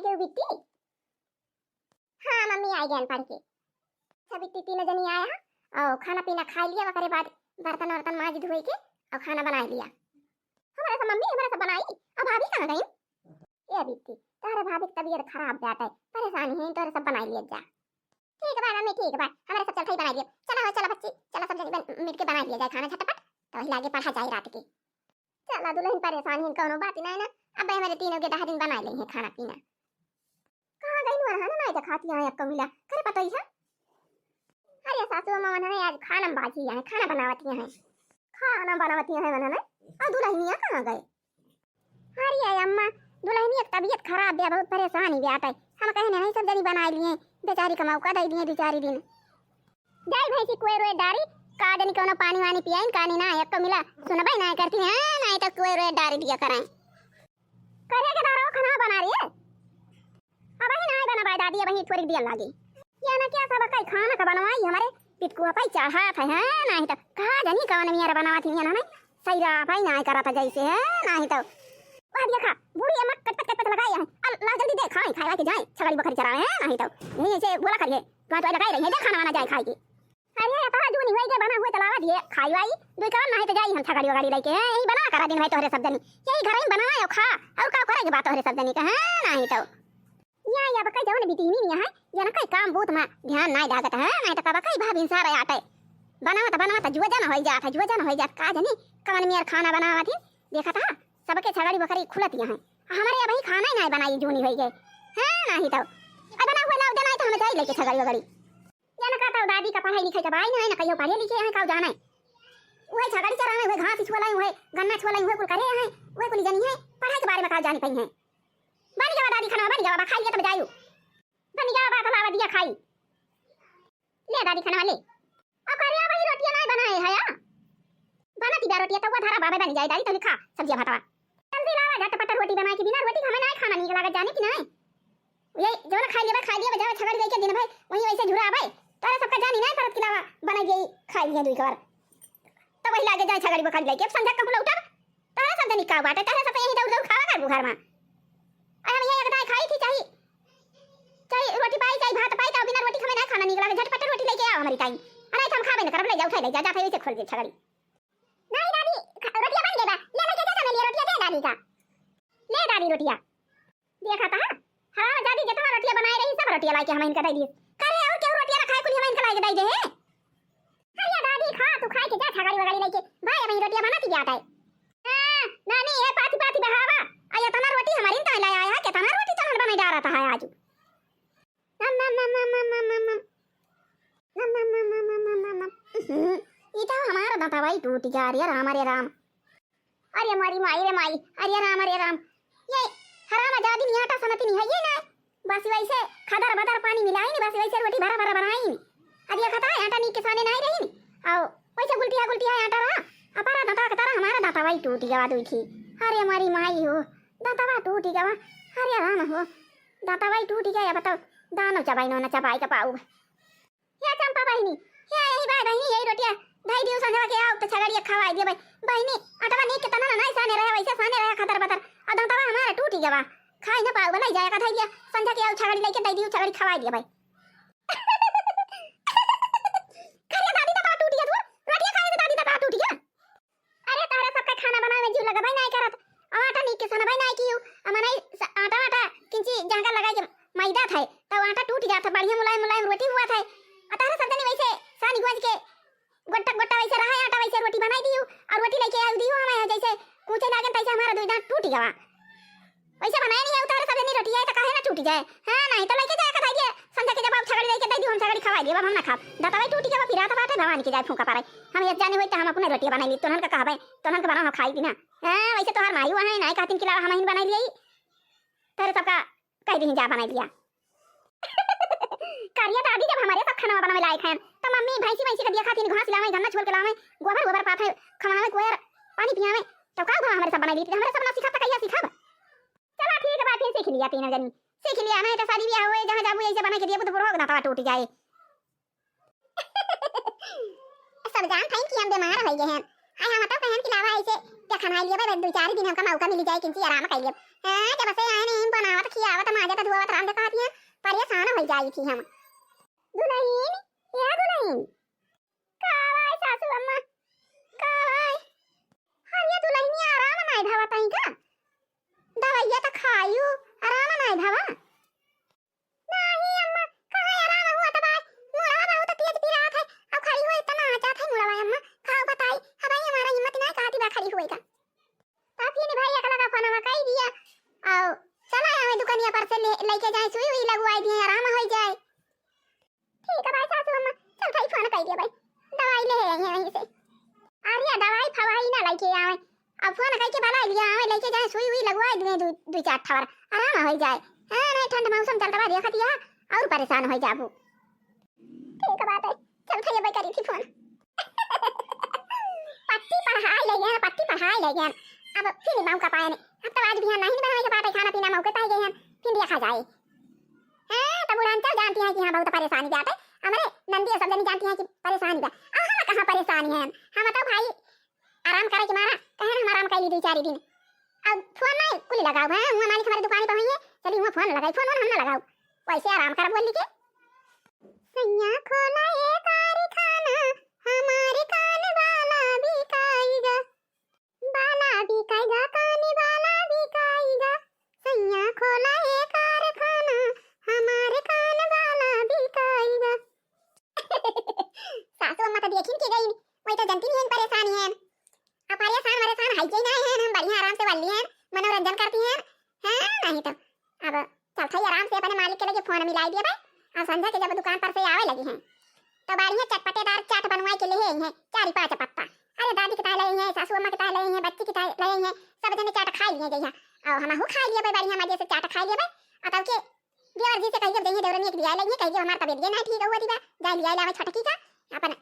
के बिट्टी। हाँ मम्मी आई गए पढ़ के। सब बिट्टी तीनों जनी आया और खाना पीना खा लिया, वकरे बाद बर्तन वर्तन मांज धोई के और खाना बना लिया। हमारे सब मम्मी हमारे सब बनाई। अब भाभी कहाँ गई? ये बिट्टी तारे भाभी की तबीयत खराब जाता है, परेशानी है, तो सब बना लिया जा। ठीक है मम्मी, ठीक है हमारे सब चल बना लिया। चला चला बच्ची, चला सब जनी मिल के बना लिया जाए खाना झटपट, तो वही लागे पढ़ा जाए रात के। चला दुल्हन परेशानी है, कोनो बात नहीं ना। अब हमारे तीनों के 10 दिन बना लेंगे खाना पीना। कहाँ गई वहां ना जा खाती है आपको मिला करे पता ही है। अरे सासू मामा ने आज खाना बाजी है, खाना बनावती है, खाना बनावती है मैंने। और दुल्हनिया कहाँ गए? अरे अम्मा दुल्हनी की तबीयत खराब है, बहुत परेशानी है। हम कहने नहीं सब जनी बना लिए, बेचारी का मौका दे दिए बेचारी दिन। जाई भैंसी कोई रोए डारी का जनी कोनो पानी वानी पियाइन कानी ना एक तो मिला सुनबई ना करती है ना, तो कोई रोए डारी दिया कराएं करे के दारो खाना बना रही है। अब ही ना बना दादी, अब ही थोड़ी दिया लागी या ना क्या सब कई खाना का बनवाई हमारे पिटकुआ पाई चढ़ा था है ना, ही तो कहा जनी कौन मियारा बनावत है ना, सही रहा भाई ना करा था जैसे है ना, ही तो वाह देखा बूढ़ी अम्मा कट कट कट लगाई है। अल्लाह जल्दी दे खाए खाए के जाए, छगड़ी बकरी चराए है ना, ही तो नहीं ऐसे बोला करिए तो लगाई रही है, दे खाना वाना जाए खाएगी। अरे पा जो नहीं होई बना हुए तलावा दिए खाई वाई दुई कवन नहीं तो जाई हम छगड़ी वगड़ी लेके यही बना करा दिन भाई तोहरे सब जनी यही घर में बनाए और खा और का करे के बात तोहरे सब जनी का है ना, ही तो या बकई जवन बीती नहीं है या ना कई काम बहुत में ध्यान नहीं लागत है, नहीं तो कबकई भाभी सारे आटे बनावत जुआ जाना हो जात है, जुआ जाना हो जात का जनी कवन में खाना बनावत है। देखा था सबके छगड़ी बकरी खुलत है, हमारे अब ही खाना ही नहीं बनाई जूनी होई गए है ना, ही तो अब बना हुआ लाव देना तो हम जाई लेके छगड़ी वगड़ी या ना कहता दादी का पढ़ाई लिखाई का भाई नहीं ना कहियो पढ़े लिखे है का जाना है वही छगड़ी चरावे हुए घास छुलाई हुए गन्ना छुलाई हुए कुल करे है वही कुल जनी है पढ़ाई के बारे में का जानी पई है। बन जावा दादी खाना बन जावा खाई ले तब जायू बन जावा तलावा दिया खाई ले दादी खाना ले अब करिया वही रोटियां नहीं बनाए है या बनाती बा रोटियां तो वो धारा बाबे बन जाए दादी तो खा सब्जी भातवा जल्दी लावा झटपट रोटी बना के बिना रोटी हमें नहीं खाना नहीं लगा जाने की नहीं ये जो ना खा लिया जावा छगड़ी लेके दिन भाई वही वैसे झुरा भाई तारा सबका जानी नहीं परत किलावा बना गई खा लिया दुई बार तो वही लागे जाए छगड़ी बकड़ी लेके संध्या का उठा तारा सब जनी का बाटे तारा सब यही दौड़ खावा कर घर में हम ये एक दाई खाई थी चाहिए रोटी पाई चाहिए भात पाई तो बिना रोटी हमें नहीं खाना नहीं लगा झटपट रोटी लेके आओ हमारी टाइम अरे हम खावे ना कर ले जाओ उठा ले जा जाते वैसे खोल दे छगड़ी नहीं दादी रोटियां बन गई बा ले लेके जा ले रोटियां दे दादी का ले दादी रोटियां देखा था हां दादी जितना रोटियां बनाई रही सब रोटियां लाके हमें इनका दे दी करे और क्यों रोटियां रखाए कुल हमें इनका लाके दे दे अरे दादी खा तू खाए के जा छगड़ी वगड़ी लेके भाई हमें रोटियां बनाती जाता है हां नानी ये पाती पाती बहावा आया तना रोटी हमारी ता लाया है के तना रोटी तना बनाई जा रहा था आज नम नम नम नम नम नम नम नम नम नम नम नम नम नम ये तो हमारा दाता भाई टूट जा रही है राम अरे राम अरे मारी माई रे माई अरे राम ये हराम आजादी नहीं आटा समझती नहीं है ये ना बस वैसे खदर बदर पानी मिलाई नहीं बस वैसे रोटी भरा भरा बनाई नहीं अरे खाता है आटा नी के साने नहीं रही नहीं आओ वैसे गुलटी है आटा रहा अपारा दाता का तारा हमारा दाता भाई टूट गया दुई थी अरे मारी माई हो दाता भाई टूट गया अरे राम हो दाता भाई टूट गया बताओ दानो चबाई नो ना चबाई का पाऊ या चंपा बहनी या यही भाई बहनी यही रोटियां ढाई दिवस संजवा के आओ तो छगड़िया खवाई दे भाई बहनी अटवा नी के तना ना नहीं साने रहे वैसे साने रहे खतर बतर आ दाता भाई हमारा टूट गया खाई ना पाऊ बनाई जाएगा ढाई दिया संजा के आओ छगड़ी लेके दे दियो छगड़ी खवाई दिया भाई खरिया दादी ता टूट गया तू रोटियां खाए दादी ता टूट गया अरे तारा सबका खाना बनावे जीव लगा भाई नहीं करत आटा नी के सना भाई नहीं कियो अमने आटा किंची जंगा लगा के मैदा था तो आटा टूट गया था बढ़िया मुलायम रोटी हुआ था तारा सब जने वैसे सानी गोज के गोटा गोटा वैसे रहा आटा वैसे रोटी बनाई दियो और रोटी लेके आ दियो हमें जैसे ऊंचे लागन तैसे हमारा दो दांत टूट गया वैसे बनाया नहीं है तारा सब जने रोटी है तो काहे ना टूट जाए हां नहीं तो लेके जाए कथाई संध्या के जब आप छगड़ी लेके दे दियो हम छगड़ी खवा दियो हम ना खा दाता भाई टूट गया फिर आता बाटे भवानी के जाए फूंका पारे हम एक जाने होई तो हम अपने रोटी बनाई ली तोहन का कहबे तोहन के बनाओ खाई बिना हां वैसे तोहार माई वहां नहीं कातिन के अलावा हम ही बनाई ली तेरे सबका कह दी जा बनाई लिया करिया दादी जब हमारे सब खाना बनावे लायक हैं तो मम्मी भैंसी भैंसी का दिया खाती घास लावे गन्ना छोल के लावे गोबर पाथे खवावे कोयर पानी पियावे तो का हमारे सब बनाई ली हमारे सब ना सिखाता कहिया सिखाब चला ठीक है बात सीख लिया तीनों जनी सीख लिया नहीं तो शादी ब्याह हुए जहां जाबू ऐसे बना के दिया तो बुढ़वा दाता टूट जाए सब जान थैंक कि हम बीमार हो गए हैं हाय हम तो कहन कि लावा ऐसे क्या खाना लिया भाई दो चार दिन हमका मौका मिल जाए किंची आराम कर लिया हां जब से आए नहीं बनावत खियावत माजत धुआवत राम देखा दिया परेशान हो जाई थी हम दुल्हन या दुल्हन कावाय सासू अम्मा कावाय हरिया दुल्हनिया आराम नहीं भावत आई का दवाइया तो खायू आराम नहीं भावा नहीं अम्मा कहां आराम हुआ तबाय मुड़वा बहुत तेज पिरात है अब खड़ी हुई इतना आचा था मुड़वा अम्मा खाओ बताई हवाई हमारा हिम्मत नहीं कहती बा खड़ी होएगा पापी ने भाई अकला का फोन मकाई दिया आओ चला हमें दुकानिया पर से लेके जाए सुई हुई लगवाई दिए आराम हो जाए ठीक है भाई सासू अम्मा चल भाई फोन कर दिया भाई दवाई ले आई है वहीं से आरिया दवाई फवाई ना लेके आवे अब फोन करके बला लिया आवे लेके जाए सुई हुई लगवाई दिए दो चार ठवर आराम हो जाए हां नहीं ठंड मौसम चलता बा देखत या और परेशान हो जाबू ठीक है बात है चल भाई भाई करी थी फोन पट्टी पढ़ाई ले गया अब फिर मौका पाया नहीं अब तो आज भी नहीं बनाए के पाते खाना पीना मौके पाए गए हैं फिर देखा जाए हां तब उड़ान जानती है कि हां बहुत परेशानी जाते हमारे नंदी सब जन जानती है कि परेशानी बा हम कहां परेशानी है हम तो भाई आराम करे के मारा कहे हम आराम कर ली 2-4 दिन अब फोन नहीं कुली लगाओ है हुआ मालिक हमारी दुकान पे है चली हुआ फोन लगाई फोन हम ना लगाओ वैसे आराम कर बोल लीजिए सैया खोला ये कारखाना हमारे कान वाला भी खाएगा कान वाला भी खाएगा सैया खोला ये कारखाना हमारे कान वाला भी खाएगा सासू अम्मा तो देखिन की गई वही तो जनती नहीं परेशानी है अब परेशान है जे नहीं है हम बढ़िया आराम से वाली हैं मनोरंजन करती हैं हैं नहीं तो अब चल थई आराम से अपने मालिक के लगे फोन मिला दिया भाई अब संध्या के जब दुकान पर से आवे लगी हैं तो बढ़िया चटपटेदार चाट बनवाए के लिए हैं 4-5 पत्ता अरे दादी के ताले हैं सासू अम्मा के ताले हैं बच्ची के ताले हैं सब जने चाट खा लिए गई और हम हो खा लिए भाई बढ़िया मजे से चाट खा लिए भाई अब के देवर जी से कहिए देही देवर ने एक दिया लगी कहिए हमार तबीयत नहीं ठीक हुआ दिबा जा लिया लावे छटकी का अपन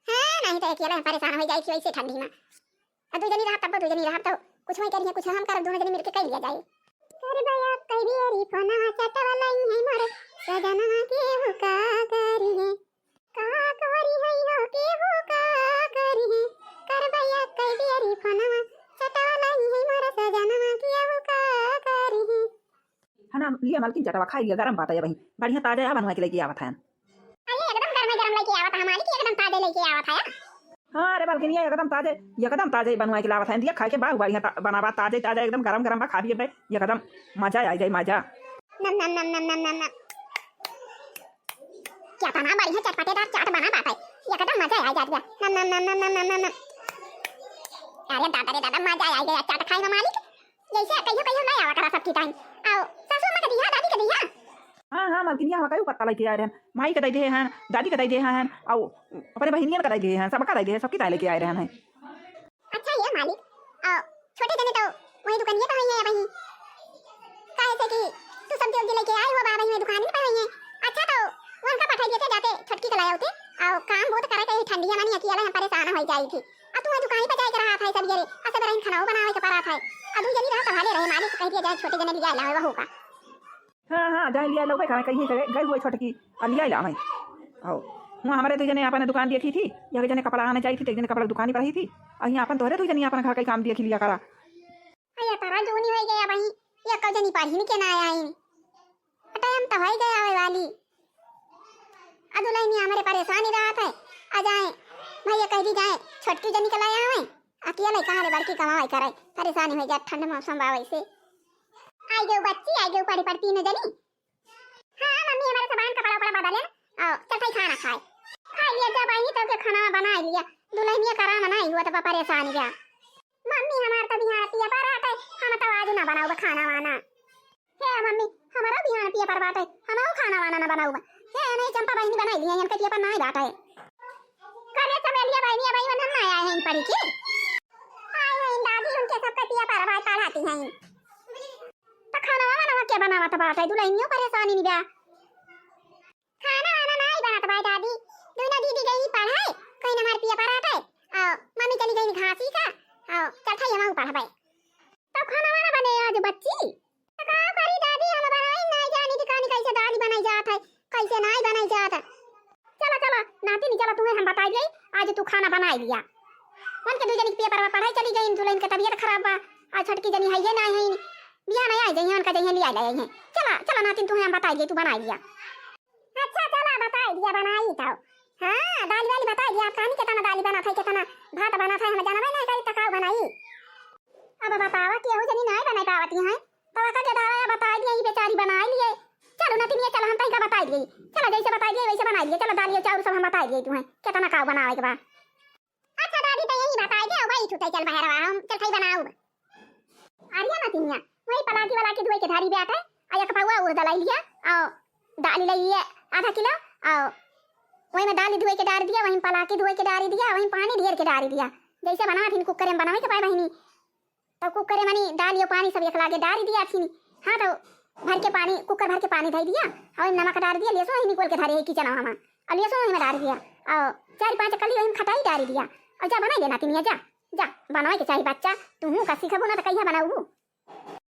हां नहीं तो अकेला परेशान हो जाई वैसे ठंडी में अब दो जनी रहा तब दो जनी रहा तो कुछ नहीं करिए कुछ हम कर दोनों जने मिलके कर लिया जाए अरे भैया कई बेरी फोना चाट वाला ही है मोरे सजना के हो का करी है का करी है हो के हो का करी है कर भैया कई बेरी फोना चाट वाला ही है मोरे सजना के हो का करी है ना लिया मालकिन चटवा खाई लिया गरम बात है भाई बढ़िया ताजा बनवा के लेके आवत है अरे एकदम गरम लेके आवत है हमारी की एकदम ताजा लेके आवत है हां अरे मालकिन ये एकदम ताजे बनवा के लावत है दिया खा के बाग बढ़िया बनावा ताजे एकदम गरम बा खा लिए भाई एकदम मजा आ जाए मजा नम नम नम नम नम नम क्या बना बढ़िया चटपटेदार चाट बना पाता है एकदम मजा आ जाता है नम नम नम नम नम नम अरे दादा रे दादा मजा आ गया चाट खाए में मालिक जैसे कहियो नहीं आवा करा सबकी टाइम आओ सासू मां के दिया दादी के दिया हां मालकिन ये हका पत्ता लेके आए हैं माई के दे हैं दादी के दे हैं और अपने बहनियन के दे हैं सबका दे हैं सबकी ताले लेके आए रहे हैं अच्छा ये मालिक आओ छोटे जने तो वही दुकानिया पे है भाई काहे से कि तू सब्जी उब्जी लेके आए हो बाबा में दुकान पे है अच्छा तो उनका पठाई देते जाते छटकी के लाए होते और काम बहुत करे के ठंडिया मानी अकेला परेशान हो जाई थी अब तू दुकान पे जाके रहा था सब जरे ऐसे बरन खाना बनावे के पड़ा था अब जनी रहा संभाले रहे मालिक कह दिया जाए छोटे जने लिया लावे वहू का हां जाए लिया लो भाई कहीं गए हुए छोटकी लिया ला भाई आओ वहाँ हमारे दो जने अपन दुकान देखी थी एक जने कपड़ा आने चाहिए थी एक जने कपड़ा दुकान पर रही थी और यहाँ अपन तोहरे दो जने अपन घर का काम देख लिया करा अरे तारा जोनी हो गया भाई ये कब जनी पाही के ना आया है टाइम तो हो गया आवे वाली अदुलाई में हमारे परेशानी रात है आ जाए भैया कह दी जाए छोटकी जनी के लाया आवे अकेले कहां रे बड़की कमाई करे परेशानी हो जाए ठंड मौसम बा वैसे आई गई बच्ची आई गई पड़ी पड़ती न जनी हां मम्मी हमारे सामान कपड़ा उपड़ा बदले आओ चल भाई खाना खा लिया जब आई तब के खाना बना लिया दुल्हनिया करा बनाई हुआ तो परेशानी गया मम्मी हमार तो बिहार पिया पराठे हम तो आज ना बनाऊ खाना वाना हे मम्मी हमारा बिहार पिया पराठे हम खाना वाना ना बनाऊ हे नहीं चंपा बहनी बनाई लिया इनके पिया पर ना ही बात है कने चमेलिया बहनी भाई वन ना आए हैं पड़ी की आए हैं दादी उनके सबका पिया पराठे पढ़ाती हैं तो खाना वाना क्या बनावा तो बात है दुल्हनियों परेशानी नहीं बा खाना वाना नहीं बनाता भाई दादी दोनों दीदी गई पढ़ाई कहीं हमारे पिया पराठे आओ मम्मी चली गई घासी का आओ चल खाइए हम पढ़ा भाई तब खाना वाना बने आज बच्ची तो का करी दादी हम बनाई नहीं जानी दुकान कैसे दादी बनाई जात है कैसे नहीं बनाई जात चला चला नाती नहीं चला तुम्हें हम बता गई आज तू खाना बना लिया मन के दो जनी पिया पढ़ाई चली गई दुल्हन की तबीयत खराब बा आज छटकी जनी है ये नहीं है बिया नहीं आई जइहन का जइहन लिया ले हैं। चला चला नातिन तू हम बताई दे तू बनाई लिया। अच्छा चला बताई दिया बनाई तो हां दाल वाली बताई दिया कहानी केतना दाल बना था केतना भात बना था हम जानबे नहीं कई तकाव बनाई। अब बतावा कि हो जनी नहीं बनाई पावती है तवा का के दावा बताई दिए ई बेचारी बनाई लिए। चलो नातिन ये चल हम तई का बताई दिए चला जैसे बताई दिए वैसे बनाई दिए। चलो दाल चाउर सब हम बताई दिए तू है केतना काव बनावे के बा। अच्छा दादी तो यही बताई दे भाई तू चल बाहर हम चल खाई बनाऊ आरिया नातिन या वही पलाकी वाला के धोई के धारी बेटा आया कपावा उड़ दलाई लिया और दाल लिए आधा किलो और वही में दाल धोई के डाल दिया वहीं पलाकी धोई के डाल दिया वहीं पानी ढेर के डाल दिया जैसे बना थी कुकर में बनावे के पाए बहिनी। तो कुकर में मनी दाल यो पानी सब एक लागे डाल दिया थी। हां तो भर के पानी कुकर भर के पानी धई दिया और नमक डाल दिया लेसो ही निकोल के धारे किचन में और लेसो में डाल दिया और 4-5 कली वहीं खटाई डाल दिया और जा बनाई देना तिनिया जा जा बनावे के चाहिए बच्चा तू का सीखबो ना तो कहिया बनाऊ।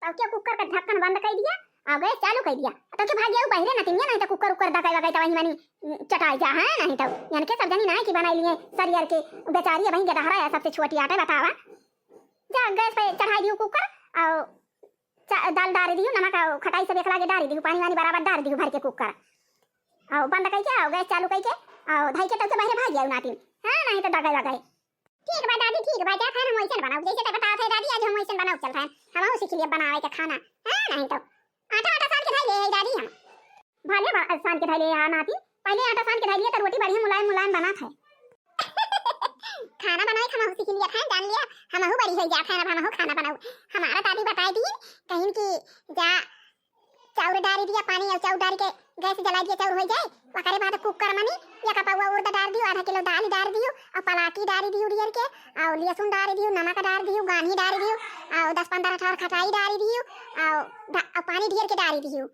तब क्या कुकर का ढक्कन बंद कर दिया और गैस चालू कर दिया तो के भाग गया बहिरे ना तिनिया नहीं तो कुकर उकर दकाई लगाई तो वहीं मनी चटाई जा है नहीं तो यानी के सब जनी ना कि बनाई लिए सरियर के बेचारी वहीं गडहरा है सबसे छोटी आटे बतावा जा गैस पे चढ़ाई दियो कुकर और दाल डाल दियो नमक खटाई सब एक लागे डाल दियो पानी वानी बराबर डाल दियो भर के कुकर और बंद करके और गैस चालू करके और धाई के तब से बहिरे भाग गया नातिन हां नहीं तो दगाई लगाई। ठीक बा दादी ठीक बा जा खाना हम वैसे बनाऊ जैसे ते बताओ थे दादी आज हम वैसे बनाऊ चल रहे हम सीख लिए बनावे के खाना हां नहीं तो आटा आटा सान के धाई ले दादी हम भले सान के धाई ले आ नाती पहले आटा सान के धाई लिया तो रोटी बढ़िया मुलायम मुलायम बना था। खाना बनाए हम सीख लिया था जान लिया हम बड़ी हो जा खाना बनाओ खाना बनाओ हमारा दादी बताई दी कहीं कि जा चाउर डाल दिया पानी और चाउर डाल के गैस जला दिया चाउर हो जाए ओकरे बाद कुकर मनी या कपावा उड़द डाल दियो आधा किलो दाल डाल दियो और पलाकी डाल दियो डियर के और लहसुन डाल दियो नमक डाल दियो गानी डाल दियो और 10-15 ठार खटाई डाल दियो और पानी डियर के डाल दियो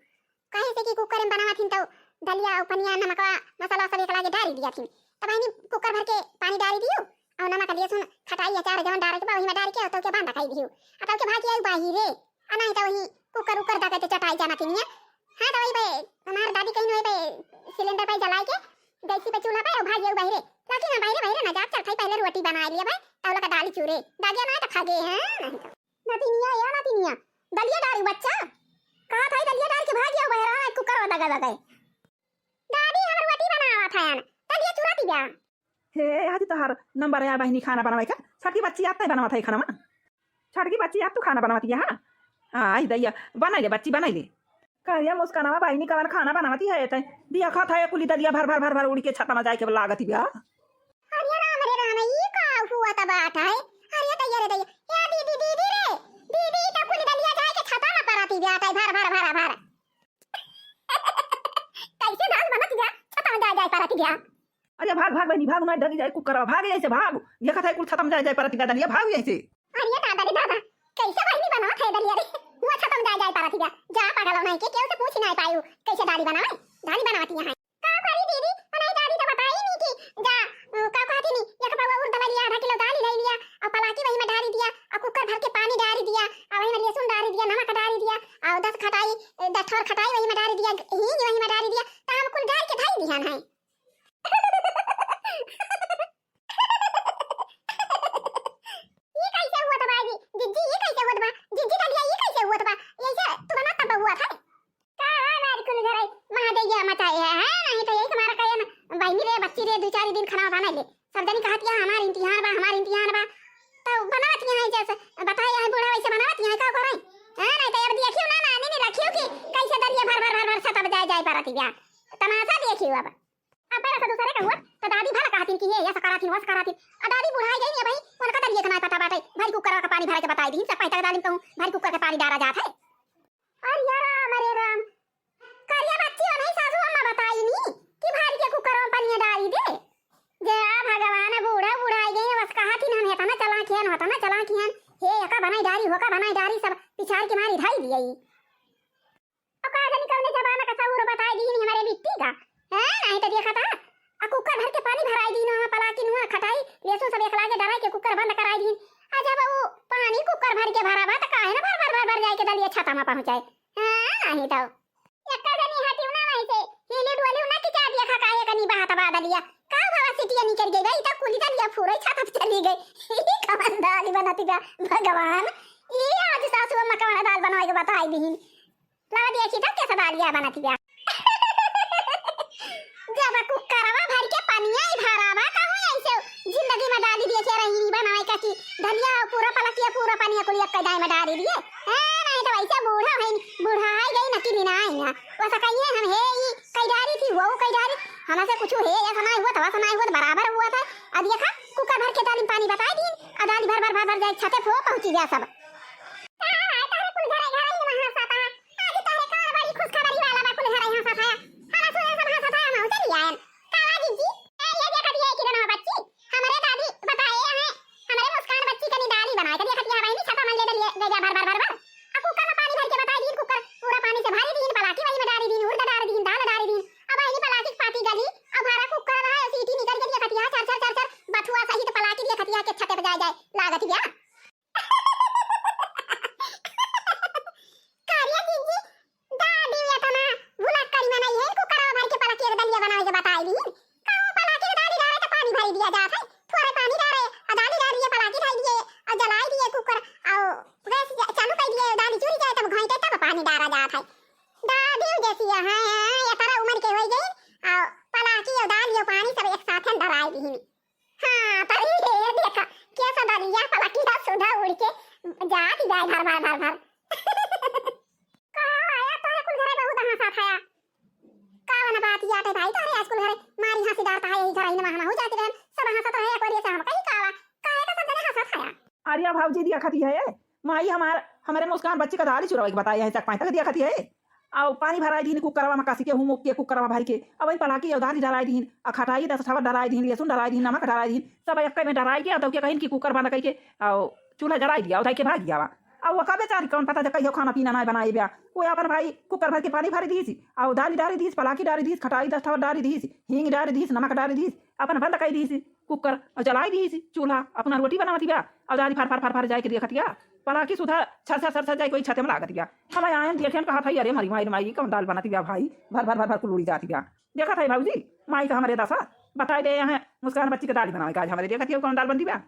कहे से कि कुकर में बनावा थी तो दलिया और पनिया नमक मसाला सब एक लागे डाल दिया थी तब आनी कुकर भर के पानी डाल दियो और नमक लहसुन खटाई अचार जवन डाल के वही में डाल के तो के बांध खाई दियो अब के भागी आई बाहिरे आ नहीं तो वही कुकर उकर दका के चटाई जाना थी हां तो वही बे हमार दादी कहीं नहीं बे सिलेंडर पे जला के गैस पे चूल्हा पे और भाग गए बाहरे ताकि ना बाहरे ना जा चल खाई पहले रोटी बना लिया भाई तौला का दाल चूरे दागे ना तो खा गए हैं नतिनिया या नतिनिया दलिया डाल बच्चा कहा था दलिया डाल के भाग गया बाहर कुकर में दगा दगा दादी हम रोटी बनावा था यार दलिया चूराती बा हे आज तो हर नंबर है बहनी खाना बनावे का छोटी बच्ची आता है बनावा था खाना में छोटी बच्ची आप तो खाना बनाती है हां आई दैया बनाई ले बच्ची बनाई ले कहिया मुस्कानावा बहनी कवन खाना बनावती है त दिया खा था कुली दलिया भर भर भर भर उड़ के छत में जाए के लागत बिया। अरे राम ई का हुआ त बात है अरे दैया रे दैया या दीदी रे दीदी त कुली दलिया जाए के छत में पराती बिया त भर भर भर भर कैसे दाल बनत बिया छत में जाए पराती बिया। अरे भाग भाग बहनी भाग मैं डरी जाए कुकर भाग ऐसे भाग ये खा था कुल छत में जाए पराती का दलिया भाग ऐसे। अरे दादा रे दादा कैसे बहनी बनावत है दलिया रे वो छत में जाए पराती बिया जा पागल नहीं के केहू से पूछ नहीं पायू कैसे दाली बनावे दाली बनावती है का करी दीदी बनाई दादी तो बताई नहीं कि जा का कहती नहीं एक पावा उड़ दवा लिया आधा किलो दाल ले लिया और पलाकी वही में डाल दिया और कुकर भर के पानी डाल दिया और वही में लहसुन डाल दिया नमक डाल दिया और 10 ठोर खटाई वही में डाल दिया हींग वही में डाल दिया तो हम कुल डाल के धाई दिहन है। ये कैसे हुआ था बाजी जिज्जी ये कैसे हुआ था जिज्जी दलिया ये कैसे हुआ था ऐसे तू बना तब हुआ था का हमारे कुल घर महादेव मचाए है नहीं तो यही तुम्हारा कहे ना बहनी रे बच्ची रे 2-4 दिन खाना बना ले सब जनी कहती है हमार इम्तिहान बा तो बनावती है जैसे बताए है बूढ़ा वैसे बनावती है का करे हां नहीं तो अब देखियो ना नहीं रखियो कि कैसे दलिया भर भर भर भर छत पे जाए पराती बिया तमाशा देखियो अब पहले से दूसरे का हुआ तो दादी भला कहती कि ये ऐसा कराती वैसा कराती आ दादी बुढ़ाई गई है भाई उनका दलिया का ना पता बाटे भाई कुकर का पानी भर के बताई दी सब पैसा दादी कहूं भाई कुकर का पानी डाला जाता है। अरे राम करिया बच्ची नहीं सासू अम्मा बताई नी कि भाई के कुकर में पानी डाली दे जे भगवान बूढ़ा बुढ़ाई गई बस कहा थी हम हेता ना चला कियन हे एका बनाई डारी सब पिछाड़ के मारी ढाई दिई अब का जानी कौन जमाना का सौर बताई दी हमारे बिट्टी का है नहीं तो देखा था आ कुकर भर के पानी भराई दी ना पलाकी नुआ खटाई लहसुन सब एक लागे डराई के कुकर बंद कराई दी आ जब वो पानी कुकर भर के भरा बा त काहे ना भर जाए के दलिया छाता में पहुंचाए हां नहीं तो एक जनी हटी ना वैसे हिले डोले ना कि चाबिया खा काहे कनी बात बा दलिया का बाबा सिटिया निकल गई त कुली दलिया फुरे छाता पे चली गई कमन दाली बनाती बा भगवान ये आज भाभी सासू अम्मा का दाल बनाए के बताई दी ला दिया कि तक कैसा दालिया बनाती है जब कुकरवा भर के पनिया ही भरावा कहूं ऐसे जिंदगी में डाली दिए के रही बनाए का कि धनिया पूरा पलकिया पूरा पनिया को एक कदाई में डाल दिए नहीं तो ऐसे बूढ़ा है गई न कि बिना आई ना वैसा कहिए हम हे ई कई डाली थी वो कई डाली हमें से कुछ है ऐसा नहीं हुआ था वैसा नहीं हुआ बराबर हुआ था अब देखा कुकर भर के दाल में पानी बताई दी और दाल भर जाए छते फो पहुंची गया सब आर्या भावजी दिया खाती है माई हमारे मुस्कान बच्ची का दाल चुरावे के बताया है चक पाई तक दिया खाती है और पानी भराई दी कुकरवा में कासी के हुम के कुकरवा भर के अब वही पलाकी और दाल डराई दी खटाई 10 छावा डराई दी लहसुन डराई दी नमक डराई दी सब एक में डराई के तो कहीं की कुकर बंद करके और चूल्हा जलाई दिया उठाई के भाग गया अब वो कबे चार कौन पता कहियो खाना पीना नहीं बनाई बिया वो अपन भाई कुकर भर के पानी भरी दी और दाल डाली दी पलाकी डाली दी खटाई 10 छावा डाली दी हींग डाली दी नमक डाली दी अपन बंद कर दी कुकर और जलाई दी चूल्हा अपना रोटी बनावती बिया और दाल फार जाए के दिया खटिया पलाकी सुधा छर जाए कोई छते में लागत गया हम आए देखे कहा था अरे मरी माई कौन दाल बनाती गया भाई भर कुलूड़ी जाती गया देखा था भाजी माई का हमारे दशा बताए दे यहाँ मुस्कान बच्ची का दाल बनावे आज हमारे देखा थी कौन दाल बनती गया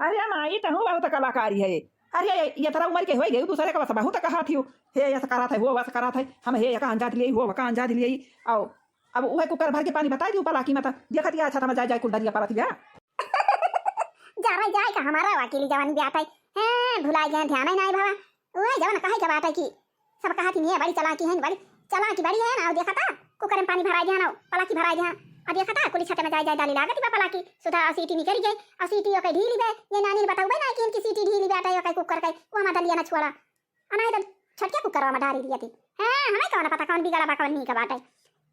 अरे माई तहु बहुत कलाकारी है अरे ये तरह उम्र के हो गई दूसरे का बस बहुत कहा थी हे ऐसा करा था वो वैसा करा था हम हे का अंजा दिए वो का अंजा दिए आओ अब वह कुकर भर के पानी बता दी पलाकी मत देखा दिया अच्छा था जाए जाए कुल दरिया पला दिया जाए का हमारा वकीली जवानी ब्याह है भुला गए ध्यान ही नहीं भावा वह जवान कहे के बात है कि सब कहा कि नहीं बड़ी चलाकी है बड़ी चलाकी बड़ी है ना देखा था कुकर में पानी भरा दिया ना पलाकी भरा दिया अब देखा था कुली छत में जाए डाली लागत बा पलाकी सुधा सीटी निकल गई और सीटी ओके ढीली बे ये नानी ने बताऊ बे ना कि इनकी सीटी ढीली बैठा है कुकर के वो हमारा दलिया ना छोड़ा अना इधर छटके कुकर में डाली दिया थी हां हमें कौन पता कौन बिगड़ा बा कौन नहीं का बात है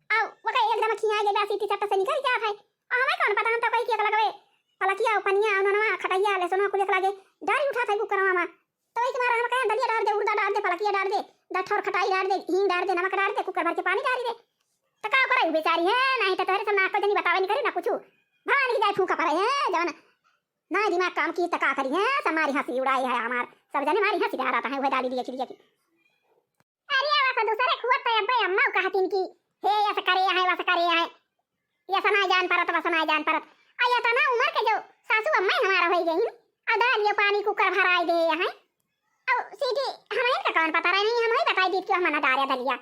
आओ वो का एकदम खिया गई सीटी छत से निकल गया है हमें कौन पता हम तो कहीं के लगवे पलाकिया पनिया उन्होंने खटाइया लहसुन को लेकर लागे डाली उठा था कुकर में तो एक बार हम कहे दलिया डाल दे उड़दा डाल दे पलाकिया डाल दे दठौर खटाई डाल दे हींग डाल दे नमक डाल दे कुकर भर के पानी डाल दे तो का करे बेचारी है नहीं तो तोरे से ना को जनी बतावे नहीं करे ना कुछ भवानी जाए फूका पड़े है जवन ना दिमाग काम की तका करी है हमारी हंसी उड़ाई है हमार सब जने हमारी हंसी आ रहा है वो डाली दिए चिड़िया की अरे वासा दूसरे खुवत है अब्बे अम्मा कहतीन की हे ऐसा करे है वैसा करे है ये सना जान परत वैसा ना जान परत आया तो ना उम्र के जो सासू अम्मा हमारा हो गई अदाल ये पानी कुकर भराई दे है अब सीधी हमें का कौन पता रही नहीं, हमें बताई दी क्यों मना डारे दलिया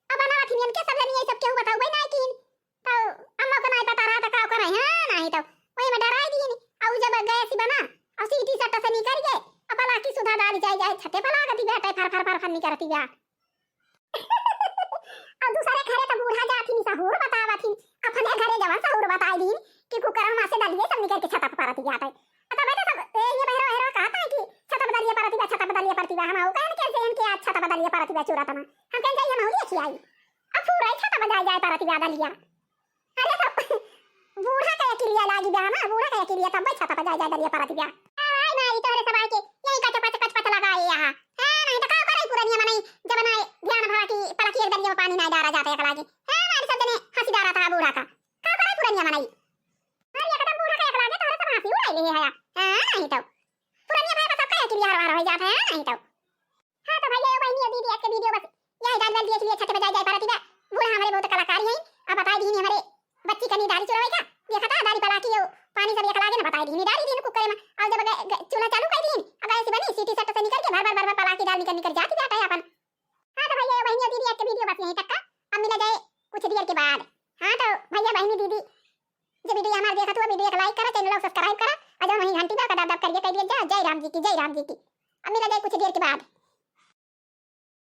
अब ना थी के सब जनी ये सब क्यों बताओ भाई ना कि तो अम्मा को नहीं पता रहा था का करे हां नहीं तो वही में डराई दी नहीं। और जब गए सी बना और सीधी सट्टा से निकल गए अपला की सुधा डाल जाए जाए छते पला गती बेटा फर फर फर नहीं करती बा और दूसरे घरे तो बूढ़ा जाती नहीं सहूर बतावा थी अपने घरे जवान सहूर बताई दी कि कुकर में से डालिए सब निकल के छत पर परती जाता है। अतः बेटा सब ये बहरा बहरा कहता है कि छत पर डालिए परती बा छत पर डालिए परती बा हम आउ कहन कैसे इनके आज छत पर डालिए परती बा चूरा तना हम कहन जाइए मौली खियाई अब पूरा छत पर जाए परती बा डालिया। अरे तो बूढ़ा का अकेलिया लागी बा ना बूढ़ा का अकेलिया तब छत पर जाए डालिए परती बा आई मारी तोरे सब आके यही कच पच लगाए यहां है नहीं तो का करे पूरा नियम नहीं जब ना ध्यान भरा की पलकी एक दरिया में पानी नहीं डाला जाता है कलागी है मारी सब जने हंसी डाला था बूढ़ा का करे पूरा नियम नहीं मारी एकदम बूढ़ा का एक लागे तोरे सब हंसी उड़ाई ले है हां नहीं तो पूरा नियम है सब का अकेलिया हर हो जाता है नहीं तो हां तो भैया बहनी दीदी एक वीडियो बस यही डाल देख लिए छत पे जाए परती बा बूढ़ा हमारे बहुत कलाकारी है अब बताई दी हमारे बच्ची कनी दाढ़ी चुराई का देखा था दाढ़ी पला की पानी सब एक लागे ना बताई दी दाढ़ी दी कुकर में और जब चूल्हा चालू कर दी अगर ऐसी बनी सीटी सट से निकल के भर पला की दाल निकल जाती जाता है अपन। हां तो भैया बहनी दीदी एक वीडियो बस यहीं तक का अब मिला जाए कुछ देर के बाद। हां तो भैया बहनी दीदी जब वीडियो हमारे देखा तो वीडियो को लाइक करा चैनल को सब्सक्राइब करा और जो वहीं घंटी दबा करिए कह दिया जय राम जी की अब मिला जाए कुछ देर के बाद।